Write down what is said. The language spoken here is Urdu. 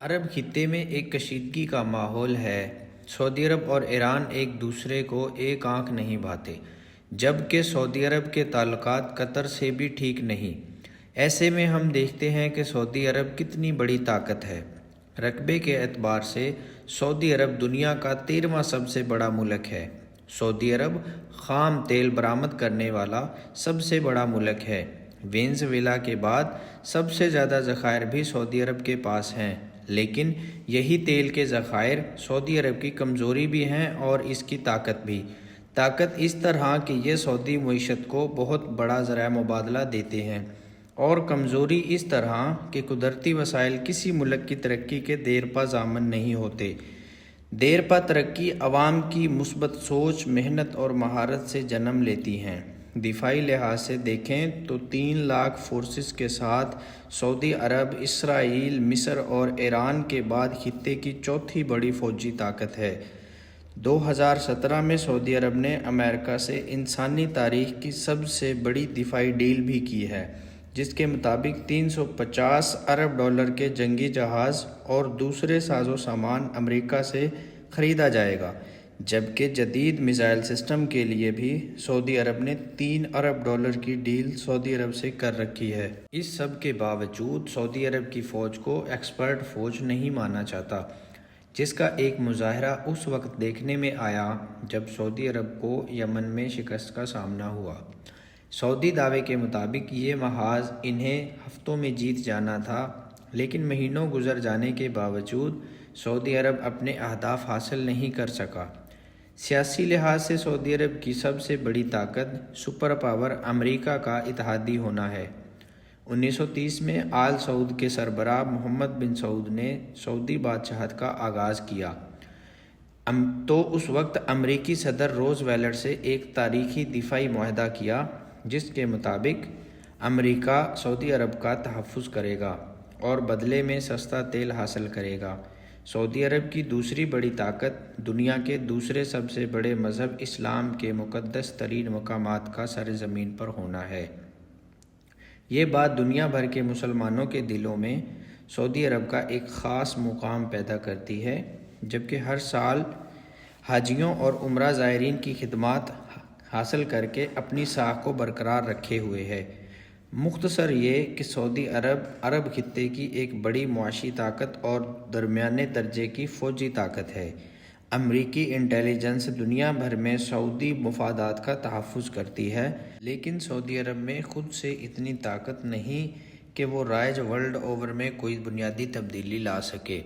عرب خطے میں ایک کشیدگی کا ماحول ہے۔ سعودی عرب اور ایران ایک دوسرے کو ایک آنکھ نہیں بھاتے، جبکہ سعودی عرب کے تعلقات قطر سے بھی ٹھیک نہیں۔ ایسے میں ہم دیکھتے ہیں کہ سعودی عرب کتنی بڑی طاقت ہے۔ رقبے کے اعتبار سے سعودی عرب دنیا کا 13واں سب سے بڑا ملک ہے۔ سعودی عرب خام تیل برآمد کرنے والا سب سے بڑا ملک ہے۔ وینزویلا کے بعد سب سے زیادہ ذخائر بھی سعودی عرب کے پاس ہیں، لیکن یہی تیل کے ذخائر سعودی عرب کی کمزوری بھی ہیں اور اس کی طاقت بھی۔ طاقت اس طرح کہ یہ سعودی معیشت کو بہت بڑا ذرائع مبادلہ دیتے ہیں، اور کمزوری اس طرح کہ قدرتی وسائل کسی ملک کی ترقی کے دیرپا ضامن نہیں ہوتے۔ دیرپا ترقی عوام کی مثبت سوچ، محنت اور مہارت سے جنم لیتی ہیں۔ دفاعی لحاظ سے دیکھیں تو 3 لاکھ فورسز کے ساتھ سعودی عرب اسرائیل، مصر اور ایران کے بعد خطے کی چوتھی بڑی فوجی طاقت ہے۔ 2017 میں سعودی عرب نے امریکہ سے انسانی تاریخ کی سب سے بڑی دفاعی ڈیل بھی کی ہے، جس کے مطابق 350 ارب ڈالر کے جنگی جہاز اور دوسرے ساز و سامان امریکہ سے خریدا جائے گا، جبکہ جدید میزائل سسٹم کے لیے بھی سعودی عرب نے 3 ارب ڈالر کی ڈیل سعودی عرب سے کر رکھی ہے۔ اس سب کے باوجود سعودی عرب کی فوج کو ایکسپرٹ فوج نہیں مانا جاتا، جس کا ایک مظاہرہ اس وقت دیکھنے میں آیا جب سعودی عرب کو یمن میں شکست کا سامنا ہوا۔ سعودی دعوے کے مطابق یہ محاذ انہیں ہفتوں میں جیت جانا تھا، لیکن مہینوں گزر جانے کے باوجود سعودی عرب اپنے اہداف حاصل نہیں کر سکا۔ سیاسی لحاظ سے سعودی عرب کی سب سے بڑی طاقت سپر پاور امریکہ کا اتحادی ہونا ہے۔ 1930 میں آل سعود کے سربراہ محمد بن سعود نے سعودی بادشاہت کا آغاز کیا تو اس وقت امریکی صدر روز ویلٹ سے ایک تاریخی دفاعی معاہدہ کیا، جس کے مطابق امریکہ سعودی عرب کا تحفظ کرے گا اور بدلے میں سستا تیل حاصل کرے گا۔ سعودی عرب کی دوسری بڑی طاقت دنیا کے دوسرے سب سے بڑے مذہب اسلام کے مقدس ترین مقامات کا سرزمین پر ہونا ہے۔ یہ بات دنیا بھر کے مسلمانوں کے دلوں میں سعودی عرب کا ایک خاص مقام پیدا کرتی ہے، جبکہ ہر سال حاجیوں اور عمرہ زائرین کی خدمات حاصل کر کے اپنی ساکھ کو برقرار رکھے ہوئے ہے۔ مختصر یہ کہ سعودی عرب عرب خطے کی ایک بڑی معاشی طاقت اور درمیانے درجے کی فوجی طاقت ہے۔ امریکی انٹیلی جنس دنیا بھر میں سعودی مفادات کا تحفظ کرتی ہے، لیکن سعودی عرب میں خود سے اتنی طاقت نہیں کہ وہ رائج ورلڈ اوور میں کوئی بنیادی تبدیلی لا سکے۔